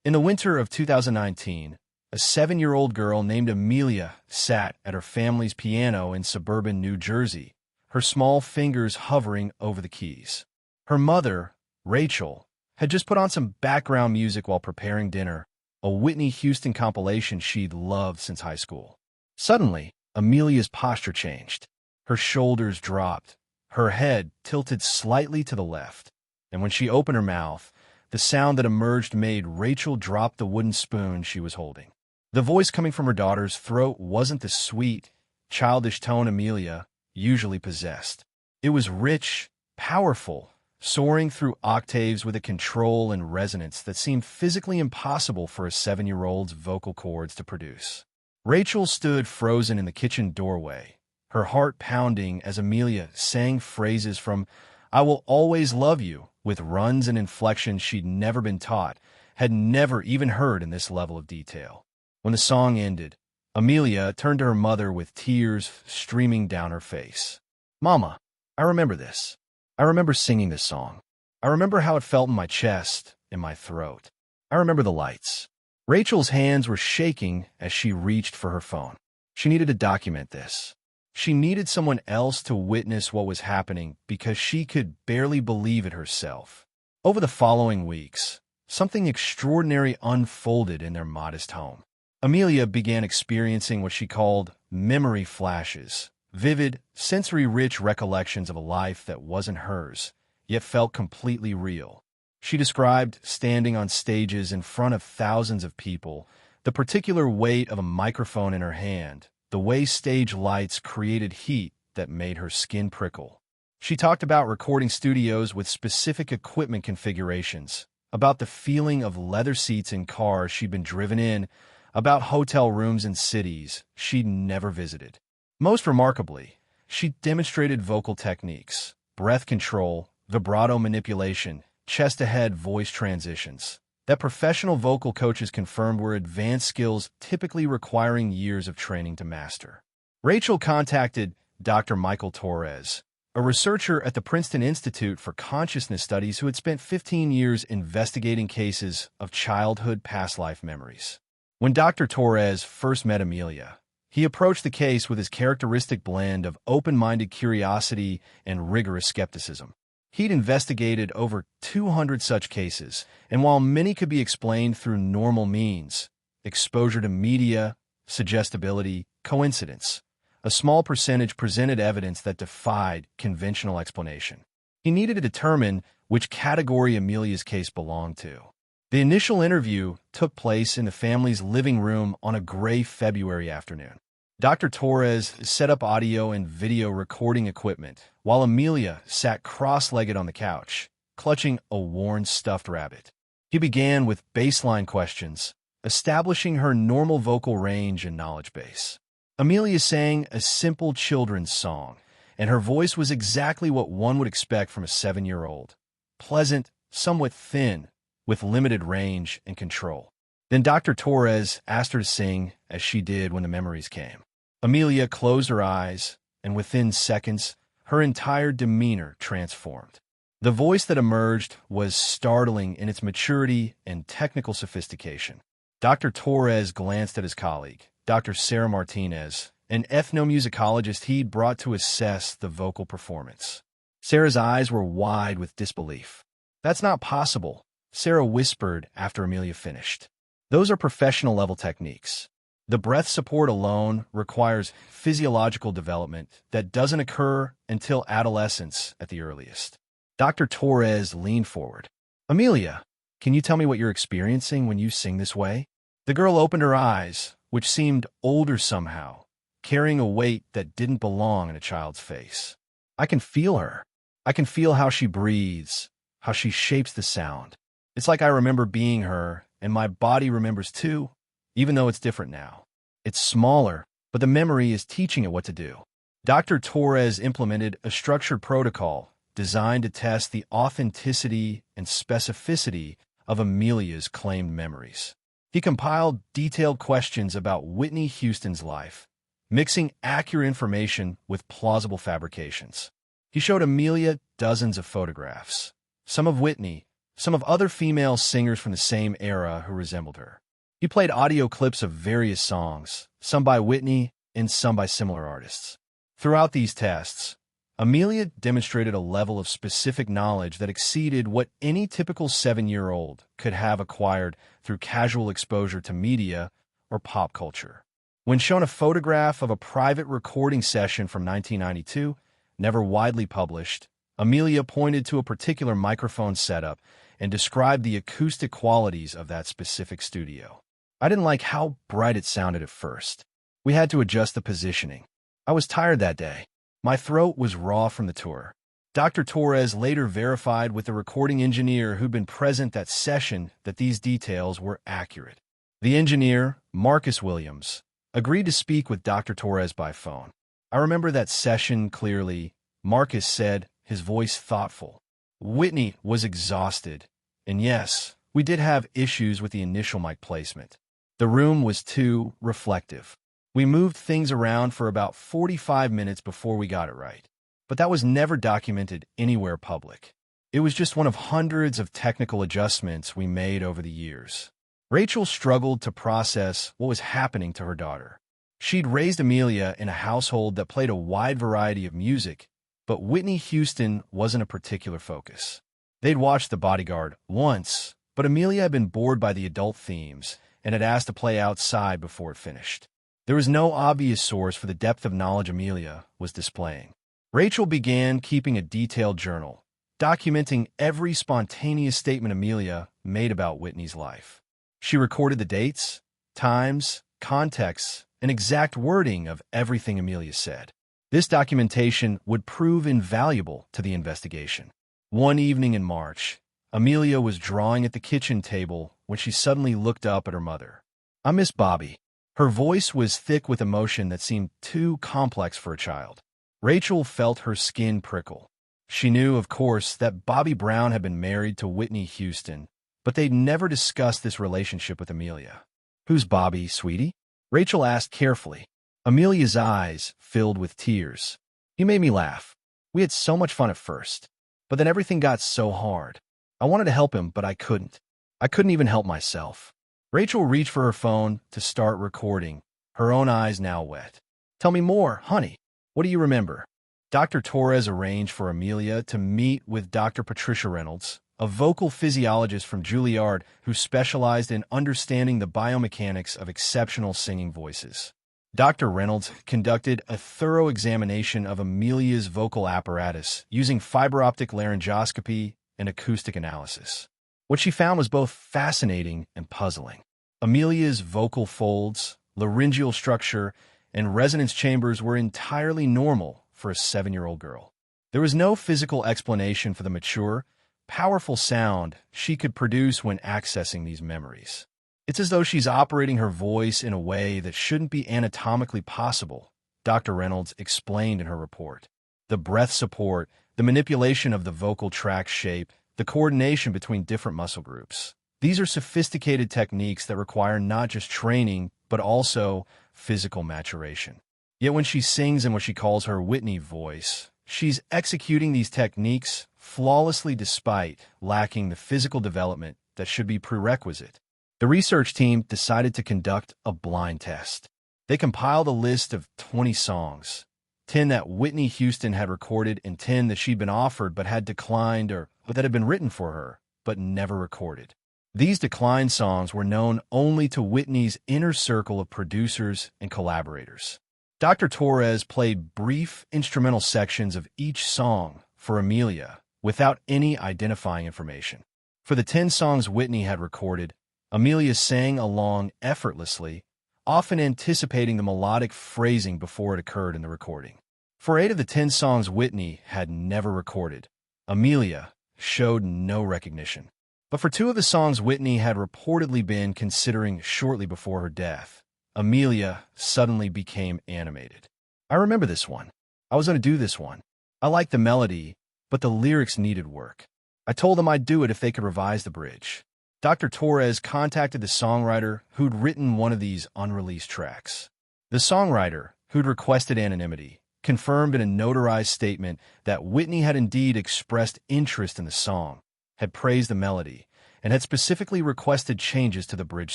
In the winter of 2019, a 7-year-old girl named Amelia sat at her family's piano in suburban New Jersey, her small fingers hovering over the keys. Her mother, Rachel, had just put on some background music while preparing dinner, a Whitney Houston compilation she'd loved since high school. Suddenly, Amelia's posture changed. Her shoulders dropped, her head tilted slightly to the left, and when she opened her mouth, the sound that emerged made Rachel drop the wooden spoon she was holding. The voice coming from her daughter's throat wasn't the sweet, childish tone Amelia usually possessed. It was rich, powerful, soaring through octaves with a control and resonance that seemed physically impossible for a 7-year-old's vocal cords to produce. Rachel stood frozen in the kitchen doorway, her heart pounding as Amelia sang phrases from "I Will Always Love You" with runs and inflections she'd never been taught, had never even heard in this level of detail. When the song ended, Amelia turned to her mother with tears streaming down her face. "Mama, I remember this. I remember singing this song. I remember how it felt in my chest, in my throat. I remember the lights." Rachel's hands were shaking as she reached for her phone. She needed to document this. She needed someone else to witness what was happening because she could barely believe it herself. Over the following weeks, something extraordinary unfolded in their modest home. Amelia began experiencing what she called memory flashes, vivid, sensory-rich recollections of a life that wasn't hers, yet felt completely real. She described standing on stages in front of thousands of people, the particular weight of a microphone in her hand, the way stage lights created heat that made her skin prickle. She talked about recording studios with specific equipment configurations, about the feeling of leather seats in cars she'd been driven in, about hotel rooms in cities she'd never visited. Most remarkably, she demonstrated vocal techniques, breath control, vibrato manipulation, chest-to-head voice transitions that professional vocal coaches confirmed were advanced skills typically requiring years of training to master. Rachel contacted Dr. Michael Torres, a researcher at the Princeton Institute for Consciousness Studies who had spent 15 years investigating cases of childhood past life memories. When Dr. Torres first met Amelia, he approached the case with his characteristic blend of open-minded curiosity and rigorous skepticism. He'd investigated over 200 such cases, and while many could be explained through normal means, exposure to media, suggestibility, coincidence, a small percentage presented evidence that defied conventional explanation. He needed to determine which category Amelia's case belonged to. The initial interview took place in the family's living room on a gray February afternoon. Dr. Torres set up audio and video recording equipment, while Amelia sat cross-legged on the couch, clutching a worn stuffed rabbit. He began with baseline questions, establishing her normal vocal range and knowledge base. Amelia sang a simple children's song, and her voice was exactly what one would expect from a 7-year-old. Pleasant, somewhat thin, with limited range and control. Then Dr. Torres asked her to sing as she did when the memories came. Amelia closed her eyes, and within seconds, her entire demeanor transformed. The voice that emerged was startling in its maturity and technical sophistication. Dr. Torres glanced at his colleague, Dr. Sarah Martinez, an ethnomusicologist he'd brought to assess the vocal performance. Sarah's eyes were wide with disbelief. "That's not possible," Sarah whispered after Amelia finished. "Those are professional-level techniques. The breath support alone requires physiological development that doesn't occur until adolescence at the earliest." Dr. Torres leaned forward. "Amelia, can you tell me what you're experiencing when you sing this way?" The girl opened her eyes, which seemed older somehow, carrying a weight that didn't belong in a child's face. "I can feel her. I can feel how she breathes, how she shapes the sound. It's like I remember being her, and my body remembers too, even though it's different now. It's smaller, but the memory is teaching it what to do." Dr. Torres implemented a structured protocol designed to test the authenticity and specificity of Amelia's claimed memories. He compiled detailed questions about Whitney Houston's life, mixing accurate information with plausible fabrications. He showed Amelia dozens of photographs, some of Whitney, some of other female singers from the same era who resembled her. He played audio clips of various songs, some by Whitney and some by similar artists. Throughout these tests, Amelia demonstrated a level of specific knowledge that exceeded what any typical 7-year-old could have acquired through casual exposure to media or pop culture. When shown a photograph of a private recording session from 1992, never widely published, Amelia pointed to a particular microphone setup and described the acoustic qualities of that specific studio. I didn't like how bright it sounded at first. We had to adjust the positioning. I was tired that day. My throat was raw from the tour. Dr. Torres later verified with the recording engineer who'd been present that session that these details were accurate. The engineer, Marcus Williams, agreed to speak with Dr. Torres by phone. I remember that session clearly. Marcus said, his voice thoughtful. Whitney was exhausted, and yes, we did have issues with the initial mic placement. The room was too reflective. We moved things around for about 45 minutes before we got it right. But that was never documented anywhere public. It was just one of hundreds of technical adjustments we made over the years. Rachel struggled to process what was happening to her daughter. She'd raised Amelia in a household that played a wide variety of music, but Whitney Houston wasn't a particular focus. They'd watched The Bodyguard once, but Amelia had been bored by the adult themes and had asked to play outside before it finished. There was no obvious source for the depth of knowledge Amelia was displaying. Rachel began keeping a detailed journal, documenting every spontaneous statement Amelia made about Whitney's life. She recorded the dates, times, contexts, and exact wording of everything Amelia said. This documentation would prove invaluable to the investigation. One evening in March, Amelia was drawing at the kitchen table when she suddenly looked up at her mother. "I miss Bobby." Her voice was thick with emotion that seemed too complex for a child. Rachel felt her skin prickle. She knew, of course, that Bobby Brown had been married to Whitney Houston, but they'd never discussed this relationship with Amelia. "Who's Bobby, sweetie?" Rachel asked carefully. Amelia's eyes filled with tears. "He made me laugh. We had so much fun at first, but then everything got so hard. I wanted to help him, but I couldn't. I couldn't even help myself." Rachel reached for her phone to start recording, her own eyes now wet. "Tell me more, honey. What do you remember?" Dr. Torres arranged for Amelia to meet with Dr. Patricia Reynolds, a vocal physiologist from Juilliard who specialized in understanding the biomechanics of exceptional singing voices. Dr. Reynolds conducted a thorough examination of Amelia's vocal apparatus using fiber optic laryngoscopy and acoustic analysis. What she found was both fascinating and puzzling. Amelia's vocal folds, laryngeal structure, and resonance chambers were entirely normal for a 7-year-old girl. There was no physical explanation for the mature, powerful sound she could produce when accessing these memories. "It's as though she's operating her voice in a way that shouldn't be anatomically possible," Dr. Reynolds explained in her report. The breath support, the manipulation of the vocal tract shape, the coordination between different muscle groups. These are sophisticated techniques that require not just training, but also physical maturation. Yet when she sings in what she calls her Whitney voice, she's executing these techniques flawlessly despite lacking the physical development that should be prerequisite. The research team decided to conduct a blind test. They compiled a list of 20 songs, 10 that Whitney Houston had recorded and 10 that she'd been offered but had declined or that had been written for her but never recorded. These declined songs were known only to Whitney's inner circle of producers and collaborators. Dr. Torres played brief instrumental sections of each song for Amelia without any identifying information. For the 10 songs Whitney had recorded, Amelia sang along effortlessly, often anticipating the melodic phrasing before it occurred in the recording. For 8 of the 10 songs Whitney had never recorded, Amelia showed no recognition. But for 2 of the songs Whitney had reportedly been considering shortly before her death, Amelia suddenly became animated. "I remember this one. I was going to do this one. I liked the melody, but the lyrics needed work. I told them I'd do it if they could revise the bridge." Dr. Torres contacted the songwriter who'd written one of these unreleased tracks. The songwriter, who'd requested anonymity, confirmed in a notarized statement that Whitney had indeed expressed interest in the song, had praised the melody and had specifically requested changes to the bridge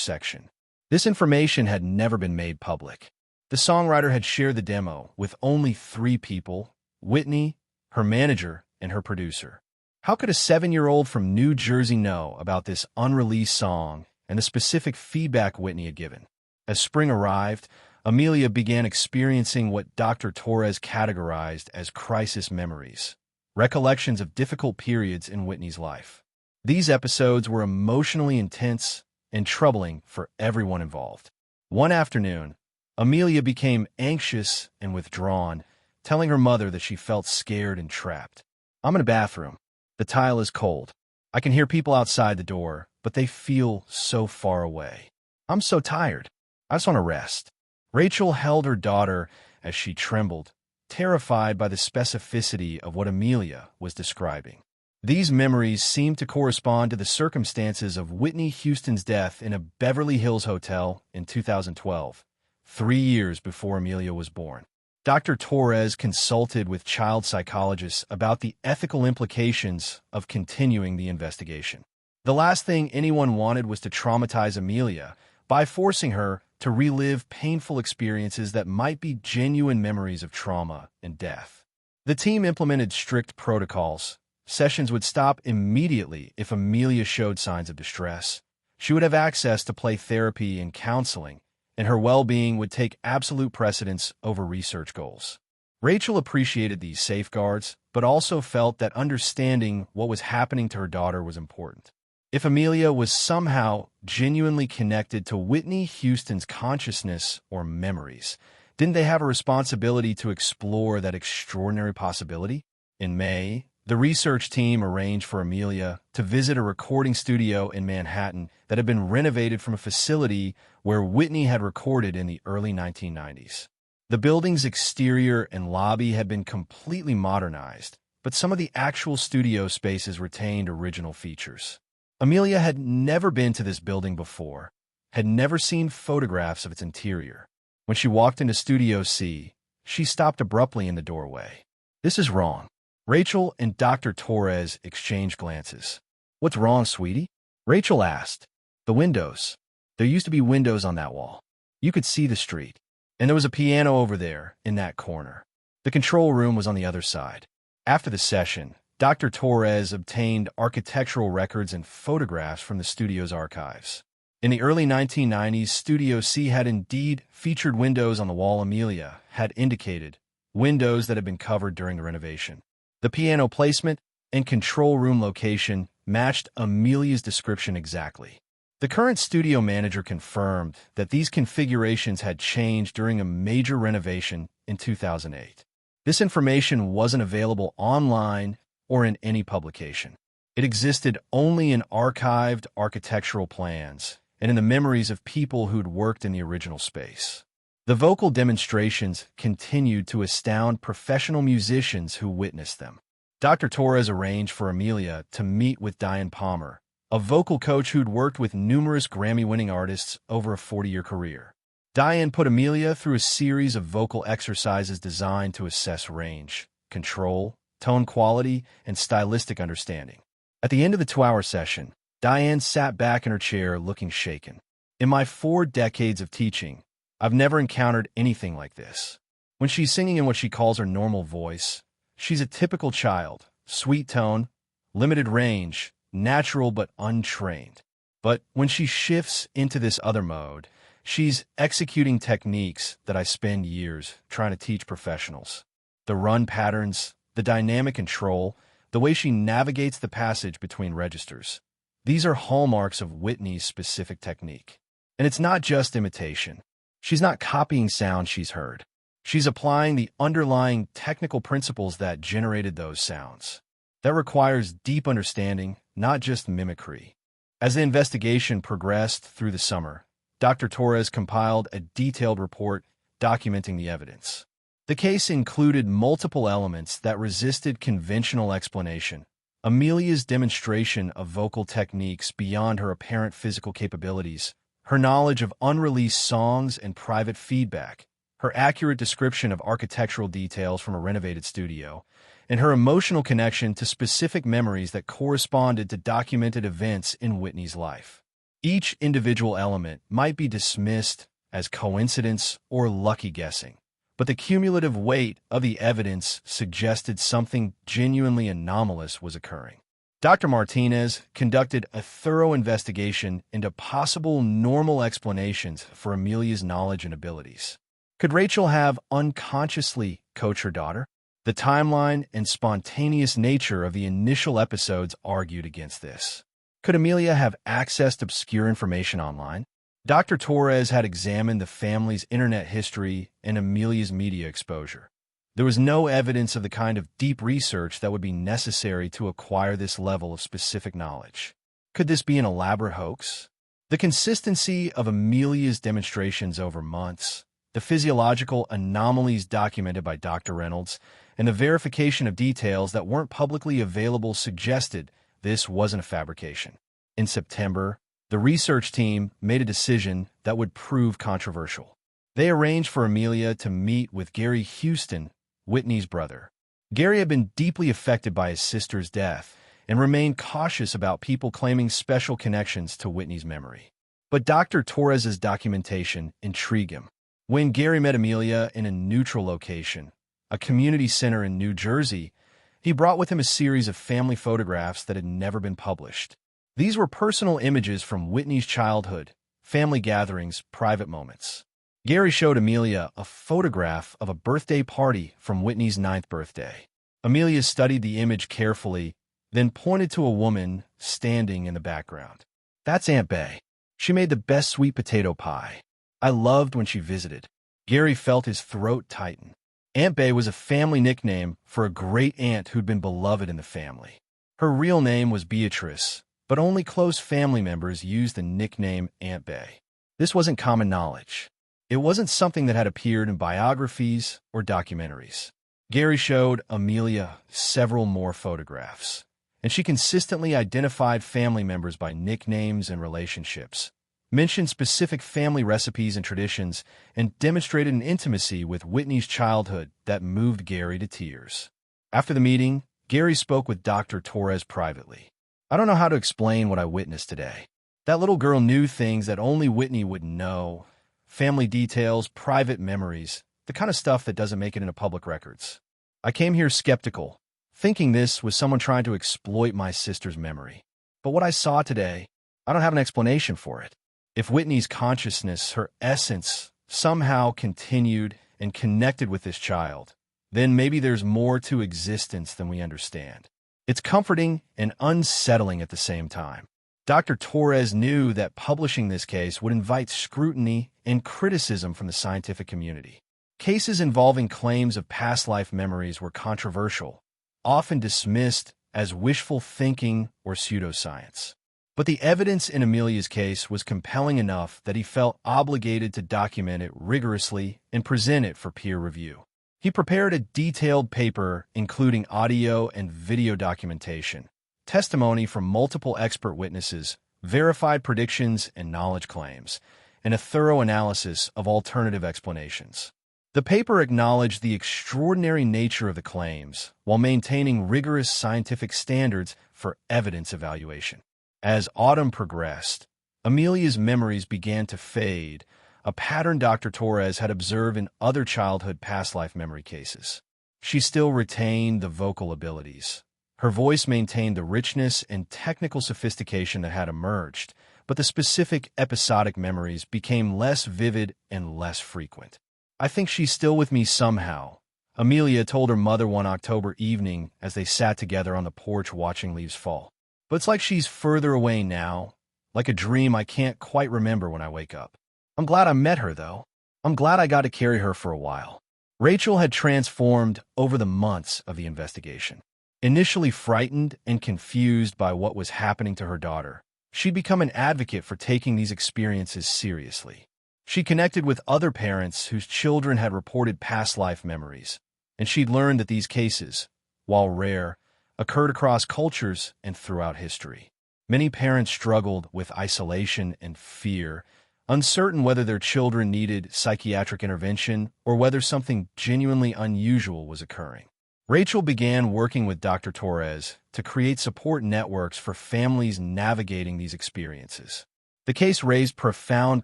section. This information had never been made public. The songwriter had shared the demo with only 3 people: Whitney, her manager, and her producer. How could a 7-year-old from New Jersey know about this unreleased song and the specific feedback Whitney had given? As spring arrived, Amelia began experiencing what Dr. Torres categorized as crisis memories, recollections of difficult periods in Whitney's life. These episodes were emotionally intense and troubling for everyone involved. One afternoon, Amelia became anxious and withdrawn, telling her mother that she felt scared and trapped. "I'm in a bathroom. The tile is cold. I can hear people outside the door, but they feel so far away. I'm so tired. I just want to rest." Rachel held her daughter as she trembled, terrified by the specificity of what Amelia was describing. These memories seemed to correspond to the circumstances of Whitney Houston's death in a Beverly Hills hotel in 2012, 3 years before Amelia was born. Dr. Torres consulted with child psychologists about the ethical implications of continuing the investigation. The last thing anyone wanted was to traumatize Amelia by forcing her to relive painful experiences that might be genuine memories of trauma and death. The team implemented strict protocols. Sessions would stop immediately if Amelia showed signs of distress. She would have access to play therapy and counseling, and her well-being would take absolute precedence over research goals. Rachel appreciated these safeguards, but also felt that understanding what was happening to her daughter was important. If Amelia was somehow genuinely connected to Whitney Houston's consciousness or memories, didn't they have a responsibility to explore that extraordinary possibility? In May, the research team arranged for Amelia to visit a recording studio in Manhattan that had been renovated from a facility where Whitney had recorded in the early 1990s. The building's exterior and lobby had been completely modernized, but some of the actual studio spaces retained original features. Amelia had never been to this building before, had never seen photographs of its interior. When she walked into Studio C, she stopped abruptly in the doorway. "This is wrong." Rachel and Dr. Torres exchanged glances. "What's wrong, sweetie?" Rachel asked. "The windows. There used to be windows on that wall. You could see the street. And there was a piano over there, in that corner. The control room was on the other side." After the session, Dr. Torres obtained architectural records and photographs from the studio's archives. In the early 1990s, Studio C had indeed featured windows on the wall Amelia had indicated, windows that had been covered during the renovation. The piano placement and control room location matched Amelia's description exactly. The current studio manager confirmed that these configurations had changed during a major renovation in 2008. This information wasn't available online or in any publication. It existed only in archived architectural plans and in the memories of people who'd worked in the original space. The vocal demonstrations continued to astound professional musicians who witnessed them. Dr. Torres arranged for Amelia to meet with Diane Palmer, a vocal coach who'd worked with numerous Grammy-winning artists over a 40-year career. Diane put Amelia through a series of vocal exercises designed to assess range, control, tone quality, and stylistic understanding. At the end of the 2-hour session, Diane sat back in her chair looking shaken. "In my 4 decades of teaching, I've never encountered anything like this. When she's singing in what she calls her normal voice, she's a typical child, sweet tone, limited range, natural but untrained. But when she shifts into this other mode, she's executing techniques that I spend years trying to teach professionals. The run patterns, the dynamic control, the way she navigates the passage between registers. These are hallmarks of Whitney's specific technique. And it's not just imitation. She's not copying sounds she's heard. She's applying the underlying technical principles that generated those sounds. That requires deep understanding, not just mimicry." As the investigation progressed through the summer, Dr. Torres compiled a detailed report documenting the evidence. The case included multiple elements that resisted conventional explanation. Amelia's demonstration of vocal techniques beyond her apparent physical capabilities, her knowledge of unreleased songs and private feedback, her accurate description of architectural details from a renovated studio, and her emotional connection to specific memories that corresponded to documented events in Whitney's life. Each individual element might be dismissed as coincidence or lucky guessing, but the cumulative weight of the evidence suggested something genuinely anomalous was occurring. Dr. Martinez conducted a thorough investigation into possible normal explanations for Amelia's knowledge and abilities. Could Rachel have unconsciously coached her daughter? The timeline and spontaneous nature of the initial episodes argued against this. Could Amelia have accessed obscure information online? Dr. Torres had examined the family's internet history and Amelia's media exposure. There was no evidence of the kind of deep research that would be necessary to acquire this level of specific knowledge. Could this be an elaborate hoax? The consistency of Amelia's demonstrations over months, the physiological anomalies documented by Dr. Reynolds, and the verification of details that weren't publicly available suggested this wasn't a fabrication. In September, the research team made a decision that would prove controversial. They arranged for Amelia to meet with Gary Houston, Whitney's brother. Gary had been deeply affected by his sister's death and remained cautious about people claiming special connections to Whitney's memory. But Dr. Torres's documentation intrigued him. When Gary met Amelia in a neutral location, a community center in New Jersey, he brought with him a series of family photographs that had never been published. These were personal images from Whitney's childhood, family gatherings, private moments. Gary showed Amelia a photograph of a birthday party from Whitney's 9th birthday. Amelia studied the image carefully, then pointed to a woman standing in the background. "That's Aunt Bay. She made the best sweet potato pie. I loved when she visited." Gary felt his throat tighten. Aunt Bay was a family nickname for a great aunt who'd been beloved in the family. Her real name was Beatrice, but only close family members used the nickname Aunt Bay. This wasn't common knowledge. It wasn't something that had appeared in biographies or documentaries. Gary showed Amelia several more photographs, and she consistently identified family members by nicknames and relationships, mentioned specific family recipes and traditions, and demonstrated an intimacy with Whitney's childhood that moved Gary to tears. After the meeting, Gary spoke with Dr. Torres privately. "I don't know how to explain what I witnessed today. That little girl knew things that only Whitney would know. Family details, private memories, the kind of stuff that doesn't make it into public records. I came here skeptical, thinking this was someone trying to exploit my sister's memory. But what I saw today, I don't have an explanation for it. If Whitney's consciousness, her essence, somehow continued and connected with this child, then maybe there's more to existence than we understand." It's comforting and unsettling at the same time. Dr. Torres knew that publishing this case would invite scrutiny and criticism from the scientific community. Cases involving claims of past life memories were controversial, often dismissed as wishful thinking or pseudoscience. But the evidence in Amelia's case was compelling enough that he felt obligated to document it rigorously and present it for peer review. He prepared a detailed paper including audio and video documentation, testimony from multiple expert witnesses, verified predictions and knowledge claims, and a thorough analysis of alternative explanations. The paper acknowledged the extraordinary nature of the claims while maintaining rigorous scientific standards for evidence evaluation. As autumn progressed, Amelia's memories began to fade, a pattern Dr. Torres had observed in other childhood past life memory cases. She still retained the vocal abilities. Her voice maintained the richness and technical sophistication that had emerged, but the specific episodic memories became less vivid and less frequent. "I think she's still with me somehow," Amelia told her mother one October evening as they sat together on the porch watching leaves fall. "But it's like she's further away now, like a dream I can't quite remember when I wake up. I'm glad I met her, though. I'm glad I got to carry her for a while." Rachel had transformed over the months of the investigation. Initially frightened and confused by what was happening to her daughter, she'd become an advocate for taking these experiences seriously. She connected with other parents whose children had reported past life memories, and she'd learned that these cases, while rare, occurred across cultures and throughout history. Many parents struggled with isolation and fear, uncertain whether their children needed psychiatric intervention or whether something genuinely unusual was occurring. Rachel began working with Dr. Torres to create support networks for families navigating these experiences. The case raised profound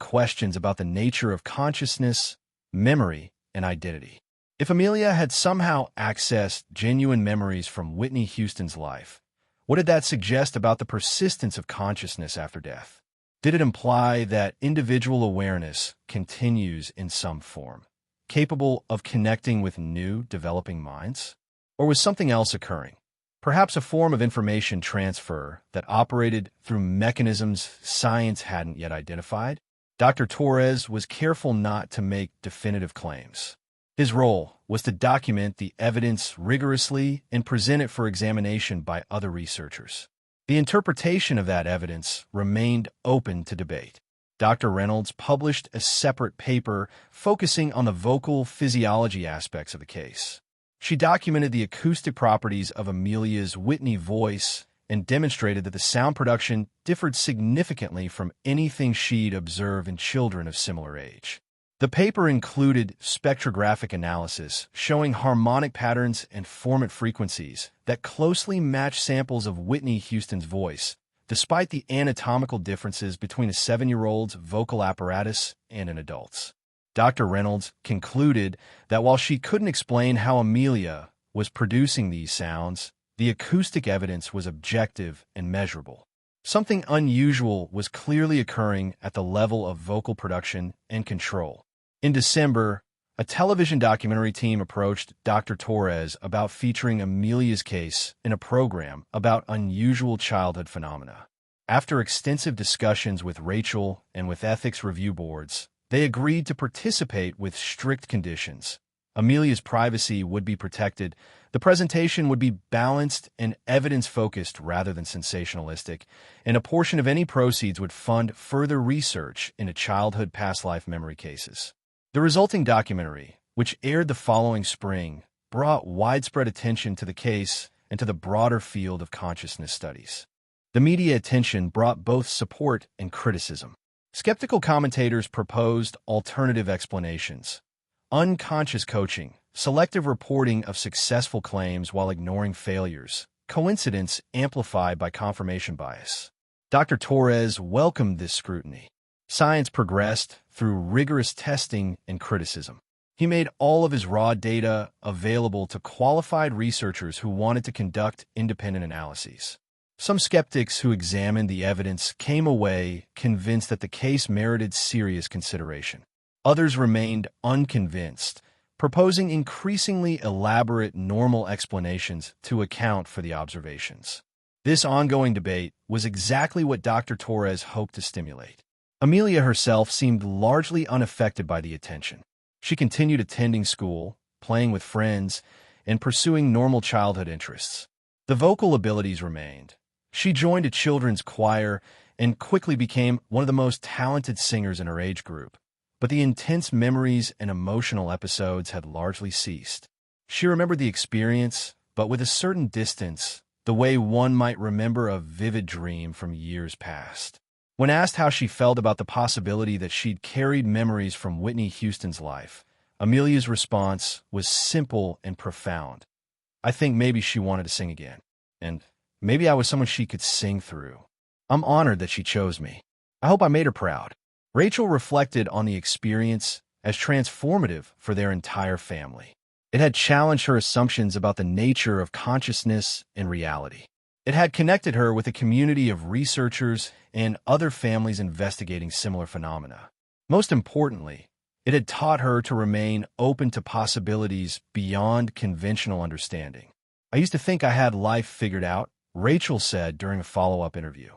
questions about the nature of consciousness, memory, and identity. If Amelia had somehow accessed genuine memories from Whitney Houston's life, what did that suggest about the persistence of consciousness after death? Did it imply that individual awareness continues in some form, capable of connecting with new, developing minds? Or was something else occurring? Perhaps a form of information transfer that operated through mechanisms science hadn't yet identified? Dr. Torres was careful not to make definitive claims. His role was to document the evidence rigorously and present it for examination by other researchers. The interpretation of that evidence remained open to debate. Dr. Reynolds published a separate paper focusing on the vocal physiology aspects of the case. She documented the acoustic properties of Amelia's Whitney voice and demonstrated that the sound production differed significantly from anything she'd observed in children of similar age. The paper included spectrographic analysis showing harmonic patterns and formant frequencies that closely matched samples of Whitney Houston's voice, despite the anatomical differences between a 7-year-old's vocal apparatus and an adult's. Dr. Reynolds concluded that while she couldn't explain how Amelia was producing these sounds, the acoustic evidence was objective and measurable. Something unusual was clearly occurring at the level of vocal production and control. In December, a television documentary team approached Dr. Torres about featuring Amelia's case in a program about unusual childhood phenomena. After extensive discussions with Rachel and with ethics review boards, they agreed to participate with strict conditions. Amelia's privacy would be protected, the presentation would be balanced and evidence-focused rather than sensationalistic, and a portion of any proceeds would fund further research into childhood past-life memory cases. The resulting documentary, which aired the following spring, brought widespread attention to the case and to the broader field of consciousness studies. The media attention brought both support and criticism. Skeptical commentators proposed alternative explanations: unconscious coaching, selective reporting of successful claims while ignoring failures, coincidence amplified by confirmation bias. Dr. Torres welcomed this scrutiny. Science progressed through rigorous testing and criticism. He made all of his raw data available to qualified researchers who wanted to conduct independent analyses. Some skeptics who examined the evidence came away convinced that the case merited serious consideration. Others remained unconvinced, proposing increasingly elaborate normal explanations to account for the observations. This ongoing debate was exactly what Dr. Torres hoped to stimulate. Amelia herself seemed largely unaffected by the attention. She continued attending school, playing with friends, and pursuing normal childhood interests. The vocal abilities remained. She joined a children's choir and quickly became one of the most talented singers in her age group. But the intense memories and emotional episodes had largely ceased. She remembered the experience, but with a certain distance, the way one might remember a vivid dream from years past. When asked how she felt about the possibility that she'd carried memories from Whitney Houston's life, Amelia's response was simple and profound. I think maybe she wanted to sing again. And maybe I was someone she could sing through. I'm honored that she chose me. I hope I made her proud. Rachel reflected on the experience as transformative for their entire family. It had challenged her assumptions about the nature of consciousness and reality. It had connected her with a community of researchers and other families investigating similar phenomena. Most importantly, it had taught her to remain open to possibilities beyond conventional understanding. I used to think I had life figured out, Rachel said during a follow-up interview.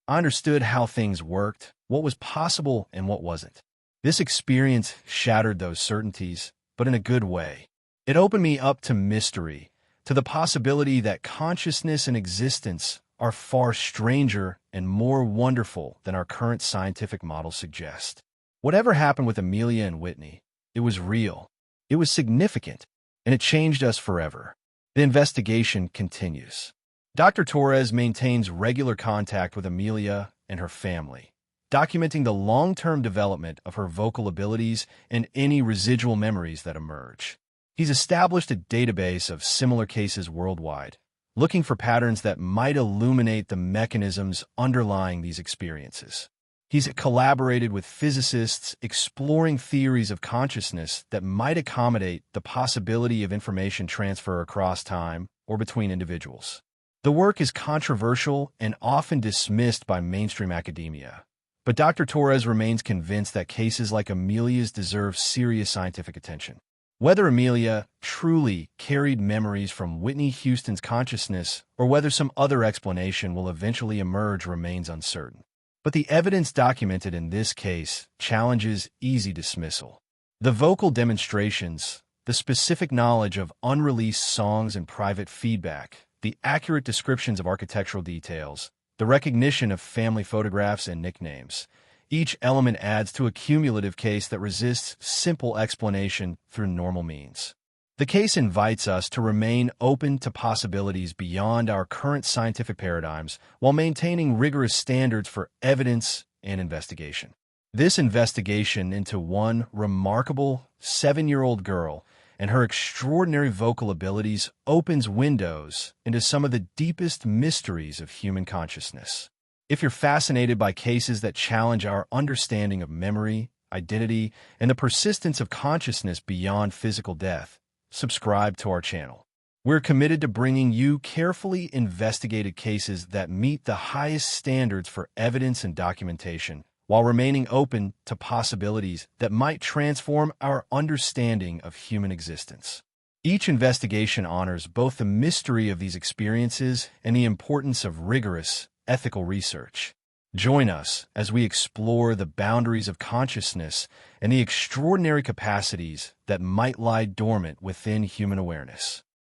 I understood how things worked, what was possible and what wasn't. This experience shattered those certainties, but in a good way. It opened me up to mystery, to the possibility that consciousness and existence are far stranger and more wonderful than our current scientific models suggest. Whatever happened with Amelia and Whitney, it was real, it was significant, and it changed us forever. The investigation continues. Dr. Torres maintains regular contact with Amelia and her family, documenting the long-term development of her vocal abilities and any residual memories that emerge. He's established a database of similar cases worldwide, looking for patterns that might illuminate the mechanisms underlying these experiences. He's collaborated with physicists exploring theories of consciousness that might accommodate the possibility of information transfer across time or between individuals. The work is controversial and often dismissed by mainstream academia, but Dr. Torres remains convinced that cases like Amelia's deserve serious scientific attention. Whether Amelia truly carried memories from Whitney Houston's consciousness or whether some other explanation will eventually emerge remains uncertain. But the evidence documented in this case challenges easy dismissal. The vocal demonstrations, the specific knowledge of unreleased songs and private feedback, the accurate descriptions of architectural details, the recognition of family photographs and nicknames, each element adds to a cumulative case that resists simple explanation through normal means. The case invites us to remain open to possibilities beyond our current scientific paradigms while maintaining rigorous standards for evidence and investigation. This investigation into one remarkable 7-year-old girl and her extraordinary vocal abilities opens windows into some of the deepest mysteries of human consciousness. If you're fascinated by cases that challenge our understanding of memory, identity, and the persistence of consciousness beyond physical death, subscribe to our channel. We're committed to bringing you carefully investigated cases that meet the highest standards for evidence and documentation, while remaining open to possibilities that might transform our understanding of human existence. Each investigation honors both the mystery of these experiences and the importance of rigorous, ethical research. Join us as we explore the boundaries of consciousness and the extraordinary capacities that might lie dormant within human awareness.